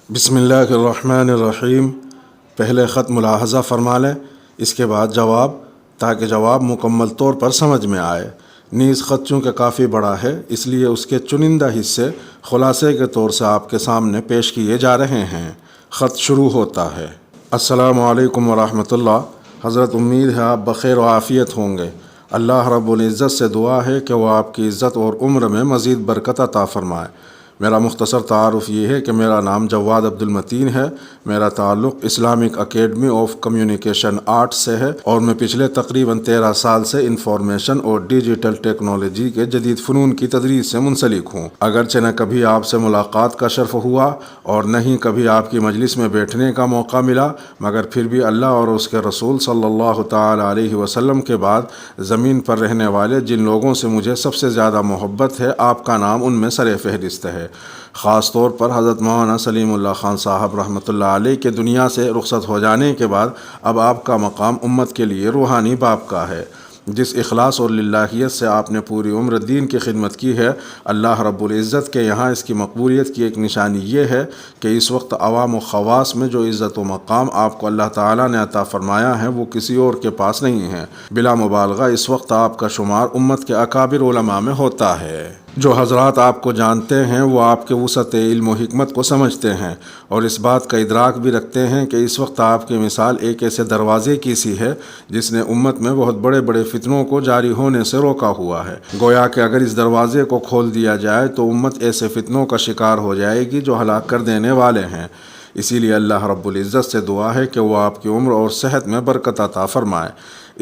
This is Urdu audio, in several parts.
بسم اللہ الرحمن الرحیم۔ پہلے خط ملاحظہ فرما لیں، اس کے بعد جواب، تاکہ جواب مکمل طور پر سمجھ میں آئے۔ نیز خط چونکہ کافی بڑا ہے، اس لیے اس کے چنندہ حصے خلاصے کے طور سے آپ کے سامنے پیش کیے جا رہے ہیں۔ خط شروع ہوتا ہے۔ السلام علیکم ورحمۃ اللہ۔ حضرت امید ہے آپ بخیر و عافیت ہوں گے۔ اللہ رب العزت سے دعا ہے کہ وہ آپ کی عزت اور عمر میں مزید برکت عطا فرمائے۔ میرا مختصر تعارف یہ ہے کہ میرا نام جواد عبد المتین ہے۔ میرا تعلق Islamic academy of communication arts سے ہے اور میں پچھلے تقریباً 13 سال سے انفارمیشن اور ڈیجیٹل ٹیکنالوجی کے جدید فنون کی تدریس سے منسلک ہوں۔ اگرچہ نہ کبھی آپ سے ملاقات کا شرف ہوا اور نہ ہی کبھی آپ کی مجلس میں بیٹھنے کا موقع ملا، مگر پھر بھی اللہ اور اس کے رسول صلی اللہ تعالی علیہ وسلم کے بعد زمین پر رہنے والے جن لوگوں سے مجھے سب سے زیادہ محبت ہے، آپ کا نام ان میں سر فہرست ہے۔ خاص طور پر حضرت مولانا سلیم اللہ خان صاحب رحمۃ اللہ علیہ کے دنیا سے رخصت ہو جانے کے بعد اب آپ کا مقام امت کے لیے روحانی باپ کا ہے۔ جس اخلاص اور للہیت سے آپ نے پوری عمر دین کی خدمت کی ہے، اللہ رب العزت کے یہاں اس کی مقبولیت کی ایک نشانی یہ ہے کہ اس وقت عوام و خواص میں جو عزت و مقام آپ کو اللہ تعالیٰ نے عطا فرمایا ہے وہ کسی اور کے پاس نہیں ہے۔ بلا مبالغہ اس وقت آپ کا شمار امت کے اکابر علماء میں ہوتا ہے۔ جو حضرات آپ کو جانتے ہیں وہ آپ کے وسعت علم و حکمت کو سمجھتے ہیں اور اس بات کا ادراک بھی رکھتے ہیں کہ اس وقت آپ کی مثال ایک ایسے دروازے کی سی ہے جس نے امت میں بہت بڑے بڑے فتنوں کو جاری ہونے سے روکا ہوا ہے۔ گویا کہ اگر اس دروازے کو کھول دیا جائے تو امت ایسے فتنوں کا شکار ہو جائے گی جو ہلاک کر دینے والے ہیں۔ اسی لیے اللہ رب العزت سے دعا ہے کہ وہ آپ کی عمر اور صحت میں برکت عطا فرمائے۔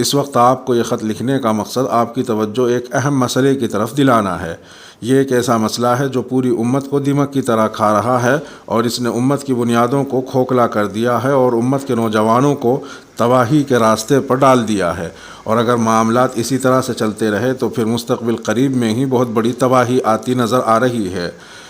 اس وقت آپ کو یہ خط لکھنے کا مقصد آپ کی توجہ ایک اہم مسئلے کی طرف دلانا ہے۔ یہ ایک ایسا مسئلہ ہے جو پوری امت کو دیمک کی طرح کھا رہا ہے اور اس نے امت کی بنیادوں کو کھوکھلا کر دیا ہے اور امت کے نوجوانوں کو تباہی کے راستے پر ڈال دیا ہے، اور اگر معاملات اسی طرح سے چلتے رہے تو پھر مستقبل قریب میں ہی بہت بڑی تباہی آتی نظر آ رہی ہے۔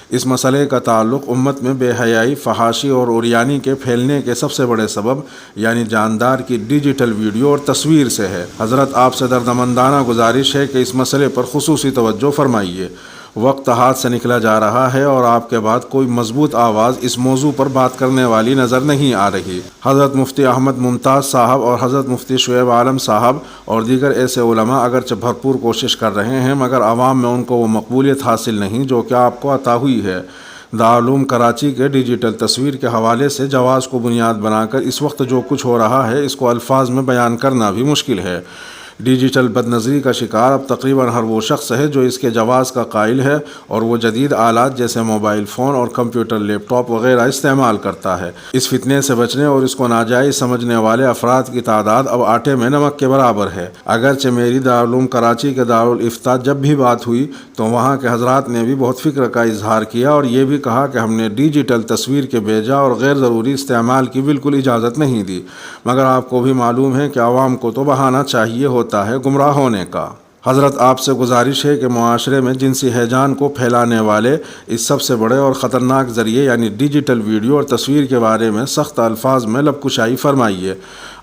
اس مسئلے کا تعلق امت میں بے حیائی، فحاشی اور عریانی کے پھیلنے کے سب سے بڑے سبب یعنی جاندار کی ڈیجیٹل ویڈیو اور تصویر سے ہے۔ حضرت آپ سے دردمندانہ گزارش ہے کہ اس مسئلے پر خصوصی توجہ فرمائیے۔ وقت ہاتھ سے نکلا جا رہا ہے اور آپ کے بعد کوئی مضبوط آواز اس موضوع پر بات کرنے والی نظر نہیں آ رہی۔ حضرت مفتی احمد ممتاز صاحب اور حضرت مفتی شعیب عالم صاحب اور دیگر ایسے علماء اگرچہ بھرپور کوشش کر رہے ہیں مگر عوام میں ان کو وہ مقبولیت حاصل نہیں جو کہ آپ کو عطا ہوئی ہے۔ دارالعلوم کراچی کے ڈیجیٹل تصویر کے حوالے سے جواز کو بنیاد بنا کر اس وقت جو کچھ ہو رہا ہے اس کو الفاظ میں بیان کرنا بھی مشکل ہے۔ ڈیجیٹل بد نظری کا شکار اب تقریباً ہر وہ شخص ہے جو اس کے جواز کا قائل ہے اور وہ جدید آلات جیسے موبائل فون اور کمپیوٹر، لیپ ٹاپ وغیرہ استعمال کرتا ہے۔ اس فتنے سے بچنے اور اس کو ناجائز سمجھنے والے افراد کی تعداد اب آٹے میں نمک کے برابر ہے۔ اگرچہ میری دارالعلوم کراچی کے دارالافتاء جب بھی بات ہوئی تو وہاں کے حضرات نے بھی بہت فکر کا اظہار کیا اور یہ بھی کہا کہ ہم نے ڈیجیٹل تصویر کے بیجا اور غیر ضروری استعمال کی بالکل اجازت نہیں دی، مگر آپ کو بھی معلوم ہے کہ عوام کو تو بہانہ چاہیے ہوتا ہے گمراہ ہونے کا۔ حضرت آپ سے گزارش ہے کہ معاشرے میں جنسی ہیجان کو پھیلانے والے اس سب سے بڑے اور خطرناک ذریعے یعنی ڈیجیٹل ویڈیو اور تصویر کے بارے میں سخت الفاظ میں لب کشائی فرمائیے۔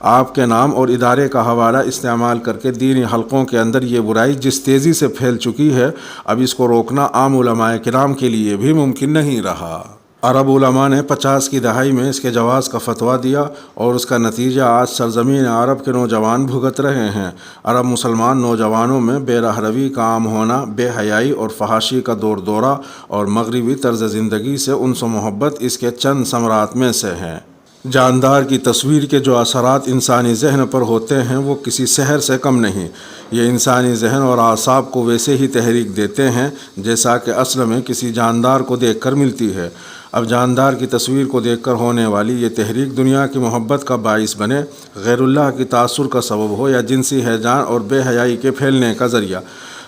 آپ کے نام اور ادارے کا حوالہ استعمال کر کے دینی حلقوں کے اندر یہ برائی جس تیزی سے پھیل چکی ہے، اب اس کو روکنا عام علماء کرام کے لیے بھی ممکن نہیں رہا۔ عرب علماء نے 50 کی دہائی میں اس کے جواز کا فتویٰ دیا اور اس کا نتیجہ آج سرزمین عرب کے نوجوان بھگت رہے ہیں۔ عرب مسلمان نوجوانوں میں بے رہ روی کا عام ہونا، بے حیائی اور فحاشی کا دور دورہ اور مغربی طرز زندگی سے انس و محبت اس کے چند ثمرات میں سے ہیں۔ جاندار کی تصویر کے جو اثرات انسانی ذہن پر ہوتے ہیں وہ کسی سحر سے کم نہیں۔ یہ انسانی ذہن اور اعصاب کو ویسے ہی تحریک دیتے ہیں جیسا کہ اصل میں کسی جاندار کو دیکھ کر ملتی ہے۔ اب جاندار کی تصویر کو دیکھ کر ہونے والی یہ تحریک دنیا کی محبت کا باعث بنے، غیر اللہ کی تاثر کا سبب ہو یا جنسی ہیجان اور بے حیائی کے پھیلنے کا ذریعہ۔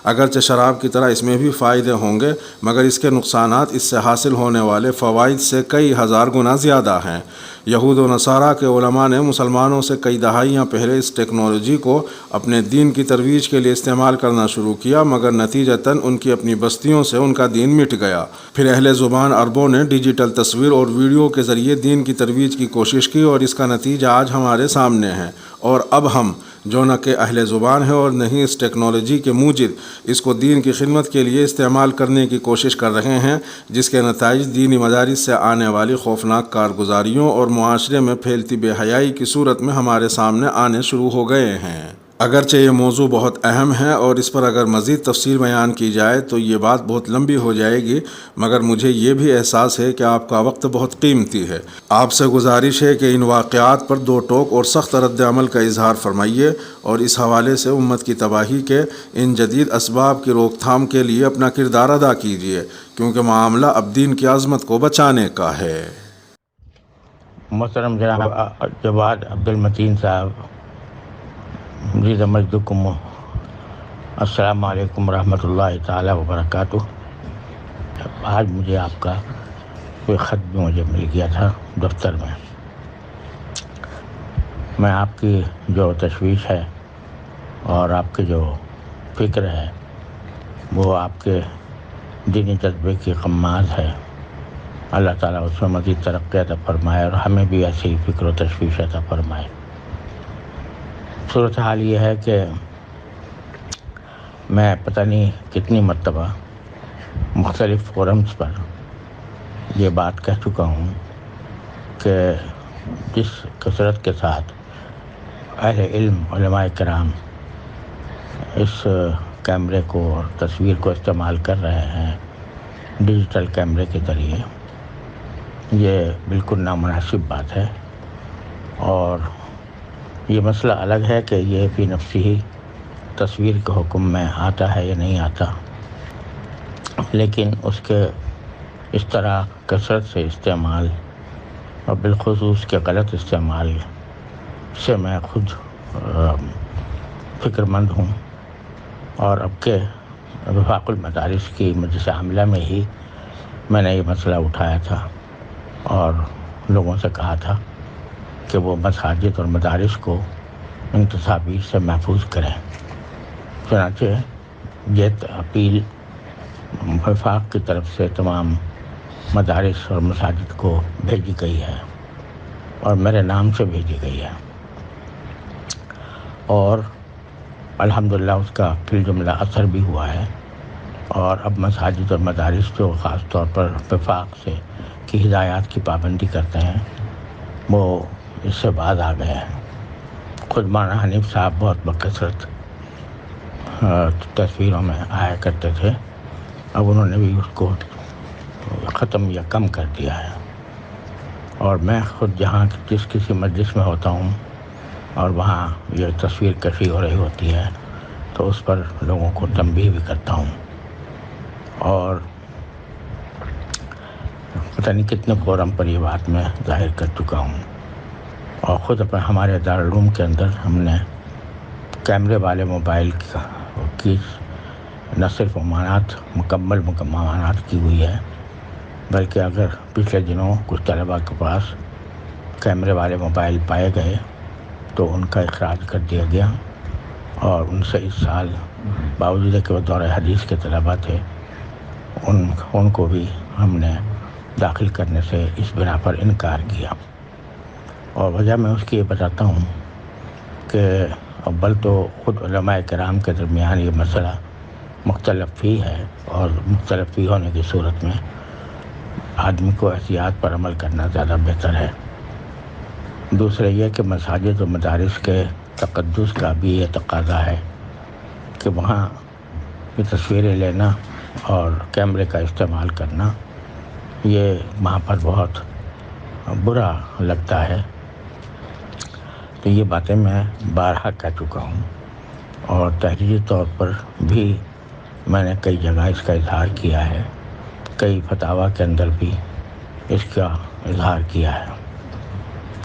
اگرچہ شراب کی طرح اس میں بھی فائدے ہوں گے مگر اس کے نقصانات اس سے حاصل ہونے والے فوائد سے کئی ہزار گنا زیادہ ہیں۔ یہود و نصارہ کے علماء نے مسلمانوں سے کئی دہائیاں پہلے اس ٹیکنالوجی کو اپنے دین کی ترویج کے لیے استعمال کرنا شروع کیا مگر نتیجتاً ان کی اپنی بستیوں سے ان کا دین مٹ گیا۔ پھر اہل زبان عربوں نے ڈیجیٹل تصویر اور ویڈیو کے ذریعے دین کی ترویج کی کوشش کی اور اس کا نتیجہ آج ہمارے سامنے ہے، اور اب ہم جو نہ کہ اہل زبان ہے اور نہ ہی اس ٹیکنالوجی کے موجد اس کو دین کی خدمت کے لیے استعمال کرنے کی کوشش کر رہے ہیں، جس کے نتائج دینی مدارس سے آنے والی خوفناک کارگزاریوں اور معاشرے میں پھیلتی بے حیائی کی صورت میں ہمارے سامنے آنے شروع ہو گئے ہیں۔ اگرچہ یہ موضوع بہت اہم ہے اور اس پر اگر مزید تفصیل بیان کی جائے تو یہ بات بہت لمبی ہو جائے گی، مگر مجھے یہ بھی احساس ہے کہ آپ کا وقت بہت قیمتی ہے۔ آپ سے گزارش ہے کہ ان واقعات پر دو ٹوک اور سخت رد عمل کا اظہار فرمائیے اور اس حوالے سے امت کی تباہی کے ان جدید اسباب کی روک تھام کے لیے اپنا کردار ادا کیجیے، کیونکہ معاملہ اب دین کی عظمت کو بچانے کا ہے۔ محترم جناب جواد عبد المتین صاحب، مزید مجدکم، السلام علیکم ورحمۃ اللہ تعالی وبرکاتہ۔ آج مجھے آپ کا کوئی خط بھی مجھے مل گیا تھا دفتر میں آپ کی جو تشویش ہے اور آپ کی جو فکر ہے وہ آپ کے دینی جذبے کی قماز ہے۔ اللہ تعالیٰ اس میں مزید ترقی عطا فرمائے اور ہمیں بھی ایسی فکر و تشویش عطا فرمائے۔ صورتحال یہ ہے کہ میں پتہ نہیں کتنی مرتبہ مختلف فورمز پر یہ بات کہہ چکا ہوں کہ جس کثرت کے ساتھ اہل علم علماء کرام اس کیمرے کو اور تصویر کو استعمال کر رہے ہیں ڈیجیٹل کیمرے کے ذریعے، یہ بالکل نامناسب بات ہے۔ اور یہ مسئلہ الگ ہے کہ یہ فی نفسی ہی تصویر کے حکم میں آتا ہے یا نہیں آتا، لیکن اس کے اس طرح کثرت سے استعمال اور بالخصوص کے غلط استعمال سے میں خود فکر مند ہوں، اور اب کے وفاق المدارس کی مجلس عاملہ میں ہی میں نے یہ مسئلہ اٹھایا تھا اور لوگوں سے کہا تھا کہ وہ مساجد اور مدارس کو ان تصاویر سے محفوظ کریں۔ چنانچہ یہ اپیل وفاق کی طرف سے تمام مدارس اور مساجد کو بھیجی گئی ہے اور میرے نام سے بھیجی گئی ہے، اور الحمدللہ اس کا فی الجملہ اثر بھی ہوا ہے، اور اب مساجد اور مدارس جو خاص طور پر وفاق سے کی ہدایات کی پابندی کرتے ہیں وہ اس سے باز آ گئے ہیں۔ خود مولانا حنیف صاحب بہت بکثرت تصویروں میں آیا کرتے تھے، اب انہوں نے بھی اس کو ختم یا کم کر دیا ہے، اور میں خود جہاں جس کسی مجلس میں ہوتا ہوں اور وہاں یہ تصویر کشی ہو رہی ہوتی ہے تو اس پر لوگوں کو تنبیہ بھی کرتا ہوں، اور پتہ نہیں کتنے فورم پر یہ بات میں ظاہر کر چکا ہوں۔ اور خود اپنے ہمارے دارالعلوم کے اندر ہم نے کیمرے والے موبائل کی نہ صرف مکمل ممانعت کی ہوئی ہے، بلکہ اگر پچھلے دنوں کچھ طلباء کے پاس کیمرے والے موبائل پائے گئے تو ان کا اخراج کر دیا گیا، اور ان سے اس سال باوجود کہ وہ دورہ حدیث کے طلباء تھے ان کو بھی ہم نے داخل کرنے سے اس بنا پر انکار کیا۔ اور وجہ میں اس کی یہ بتاتا ہوں کہ اول تو خود علماء کرام کے درمیان یہ مسئلہ مختلف ہی ہے، اور مختلف ہی ہونے کی صورت میں آدمی کو احتیاط پر عمل کرنا زیادہ بہتر ہے۔ دوسرا یہ کہ مساجد و مدارس کے تقدس کا بھی یہ تقاضا ہے کہ وہاں یہ تصویریں لینا اور کیمرے کا استعمال کرنا یہ وہاں پر بہت برا لگتا ہے۔ تو یہ باتیں میں بارہا کہہ چکا ہوں، اور تحریری طور پر بھی میں نے کئی جگہ اس کا اظہار کیا ہے، کئی فتاویٰ کے اندر بھی اس کا اظہار کیا ہے۔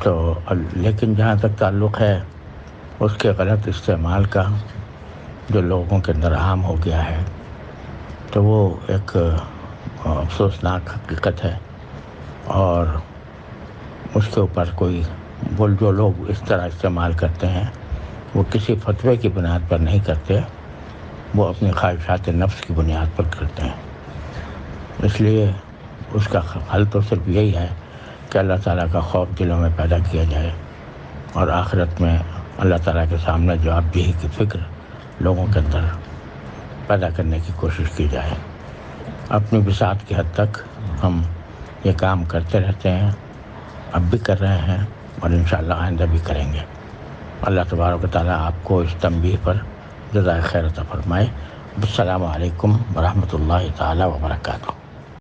تو لیکن جہاں تک تعلق ہے اس کے غلط استعمال کا جو لوگوں کے اندر عام ہو گیا ہے، تو وہ ایک افسوسناک حقیقت ہے، اور اس کے اوپر کوئی جو لوگ اس طرح استعمال کرتے ہیں وہ کسی فتوے کی بنیاد پر نہیں کرتے، وہ اپنی خواہشات نفس کی بنیاد پر کرتے ہیں۔ اس لیے اس کا حل تو صرف یہی ہے کہ اللہ تعالیٰ کا خوف دلوں میں پیدا کیا جائے، اور آخرت میں اللہ تعالیٰ کے سامنے جوابدہی کی فکر لوگوں کے اندر پیدا کرنے کی کوشش کی جائے۔ اپنی بساط کی حد تک ہم یہ کام کرتے رہتے ہیں، اب بھی کر رہے ہیں اور انشاءاللہ آئندہ بھی کریں گے۔ اللہ تبارک و تعالیٰ آپ کو اس تنبیہ پر جزائے خیر عطا فرمائے۔ السلام علیکم ورحمۃ اللہ تعالیٰ وبرکاتہ۔